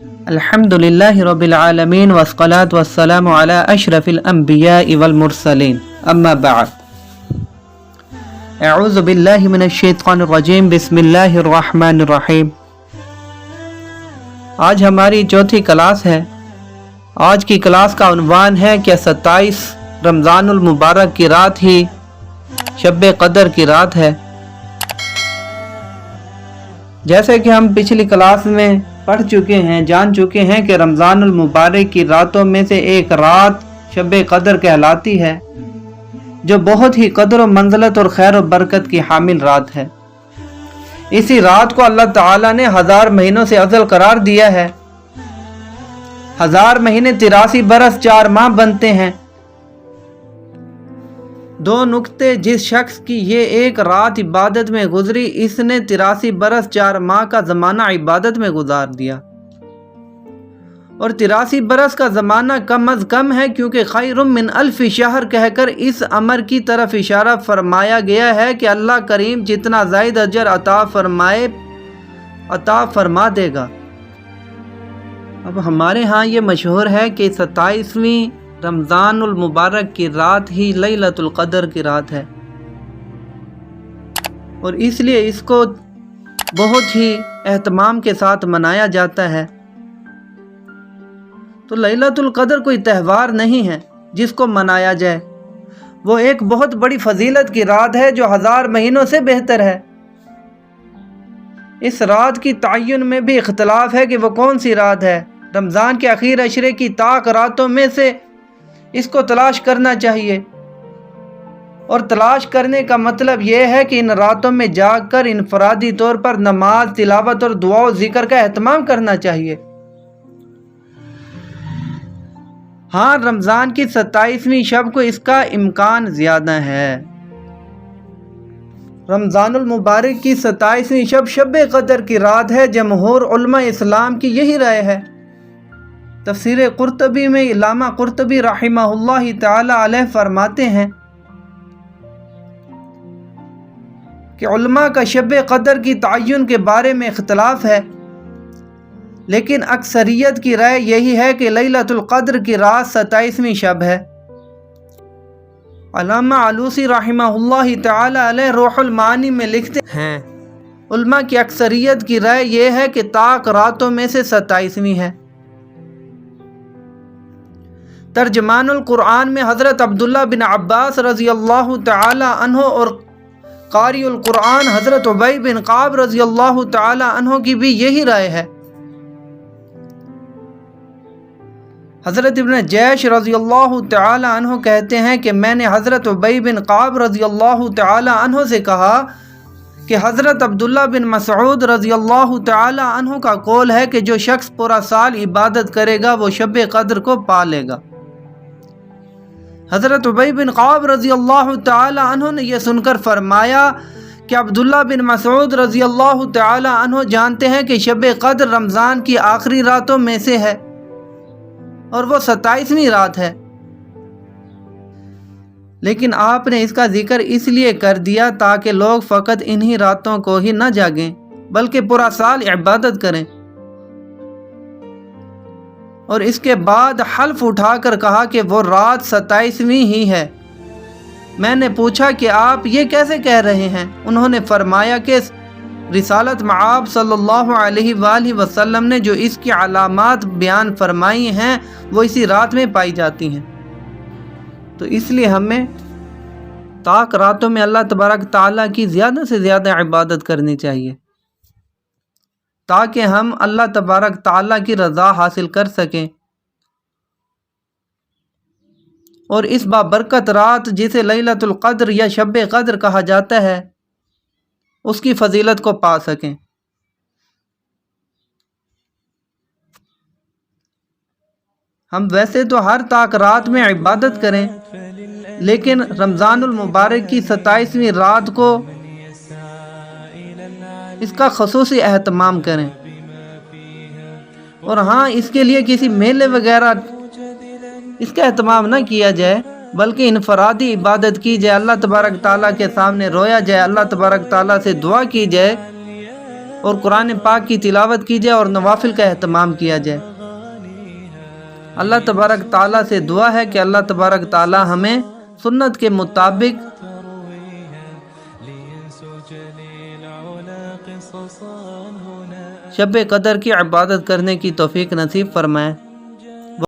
الحمدللہ رب العالمین والصلاة والسلام علی اشرف الانبیاء والمرسلین اما بعد اعوذ باللہ من الشیطان الرجیم بسم اللہ الرحمن الرحیم۔ آج ہماری چوتھی کلاس ہے۔ آج کی کلاس کا عنوان ہے کہ 27 رمضان المبارک کی رات ہی شب قدر کی رات ہے۔ جیسے کہ ہم پچھلی کلاس میں پڑھ چکے ہیں، جان چکے ہیں کہ رمضان المبارک کی راتوں میں سے ایک رات شب قدر کہلاتی ہے، جو بہت ہی قدر و منزلت اور خیر و برکت کی حامل رات ہے۔ اسی رات کو اللہ تعالیٰ نے 1000 مہینوں سے افضل قرار دیا ہے۔ 1000 مہینے 83 برس 4 ماہ بنتے ہیں۔ 2 نکتے، جس شخص کی یہ ایک رات عبادت میں گزری، اس نے 83 برس 4 ماہ کا زمانہ عبادت میں گزار دیا۔ اور 83 برس کا زمانہ کم از کم ہے، کیونکہ خیر من الف شہر کہہ کر اس امر کی طرف اشارہ فرمایا گیا ہے کہ اللہ کریم جتنا زائد اجر عطا فرما دے گا۔ اب ہمارے ہاں یہ مشہور ہے کہ 27ویں رمضان المبارک کی رات ہی لیلۃ القدر کی رات ہے، اور اس لیے اس کو بہت ہی اہتمام کے ساتھ منایا جاتا ہے۔ تو لیلۃ القدر کوئی تہوار نہیں ہے جس کو منایا جائے، وہ ایک بہت بڑی فضیلت کی رات ہے جو 1000 مہینوں سے بہتر ہے۔ اس رات کی تعین میں بھی اختلاف ہے کہ وہ کون سی رات ہے۔ رمضان کے اخیر عشرے کی طاق راتوں میں سے اس کو تلاش کرنا چاہیے، اور تلاش کرنے کا مطلب یہ ہے کہ ان راتوں میں جاگ کر انفرادی طور پر نماز، تلاوت اور دعا و ذکر کا اہتمام کرنا چاہیے۔ ہاں، رمضان کی 27ویں شب کو اس کا امکان زیادہ ہے۔ رمضان المبارک کی 27ویں شب شب قدر کی رات ہے۔ جمہور علماء اسلام کی یہی رائے ہے۔ تفسیر قرطبی میں علامہ قرطبی رحمہ اللہ تعالی علیہ فرماتے ہیں کہ علماء کا شب قدر کی تعین کے بارے میں اختلاف ہے، لیکن اکثریت کی رائے یہی ہے کہ لیلۃ القدر کی رات 27ویں شب ہے۔ علامہ علوسی رحمہ اللہ تعالی علیہ روح المعانی میں لکھتے ہیں، علماء کی اکثریت کی رائے یہ ہے کہ طاق راتوں میں سے 27ویں ہے۔ ترجمان القرآن میں حضرت عبداللہ بن عباس رضی اللہ تعالی عنہ اور قاری القرآن حضرت ابی بن کعب رضی اللہ تعالی عنہ کی بھی یہی رائے ہے۔ حضرت ابن جیش رضی اللہ تعالی عنہ کہتے ہیں کہ میں نے حضرت ابی بن کعب رضی اللہ تعالی عنہ سے کہا کہ حضرت عبداللہ بن مسعود رضی اللہ تعالی عنہ کا قول ہے کہ جو شخص پورا سال عبادت کرے گا وہ شب قدر کو پا لے گا۔ حضرت ابی بن کعب رضی اللہ تعالی عنہ نے یہ سن کر فرمایا کہ عبداللہ بن مسعود رضی اللہ تعالی عنہ جانتے ہیں کہ شب قدر رمضان کی آخری راتوں میں سے ہے، اور وہ 27ویں رات ہے، لیکن آپ نے اس کا ذکر اس لیے کر دیا تاکہ لوگ فقط انہی راتوں کو ہی نہ جاگیں بلکہ پورا سال عبادت کریں۔ اور اس کے بعد حلف اٹھا کر کہا کہ وہ رات 27ویں ہی ہے۔ میں نے پوچھا کہ آپ یہ کیسے کہہ رہے ہیں؟ انہوں نے فرمایا کہ رسالت مآب صلی اللہ علیہ وآلہ وسلم نے جو اس کی علامات بیان فرمائی ہیں وہ اسی رات میں پائی جاتی ہیں، تو اس لیے ہمیں طاق راتوں میں اللہ تبارک تعالیٰ کی زیادہ سے زیادہ عبادت کرنی چاہیے، تاکہ ہم اللہ تبارک تعالیٰ کی رضا حاصل کر سکیں، اور اس بابرکت رات جسے لیلۃ القدر یا شب قدر کہا جاتا ہے اس کی فضیلت کو پا سکیں۔ ہم ویسے تو ہر طاق رات میں عبادت کریں، لیکن رمضان المبارک کی 27ویں رات کو اس کا خصوصی اہتمام کریں، اور ہاں، اس کے لیے کسی میلے وغیرہ اس کا اہتمام نہ کیا جائے، بلکہ انفرادی عبادت کی جائے، اللہ تبارک تعالیٰ کے سامنے رویا جائے، اللہ تبارک تعالیٰ سے دعا کی جائے اور قرآن پاک کی تلاوت کی جائے اور نوافل کا اہتمام کیا جائے۔ اللہ تبارک تعالیٰ سے دعا ہے کہ اللہ تبارک تعالیٰ ہمیں سنت کے مطابق شب قدر کی عبادت کرنے کی توفیق نصیب فرمائے۔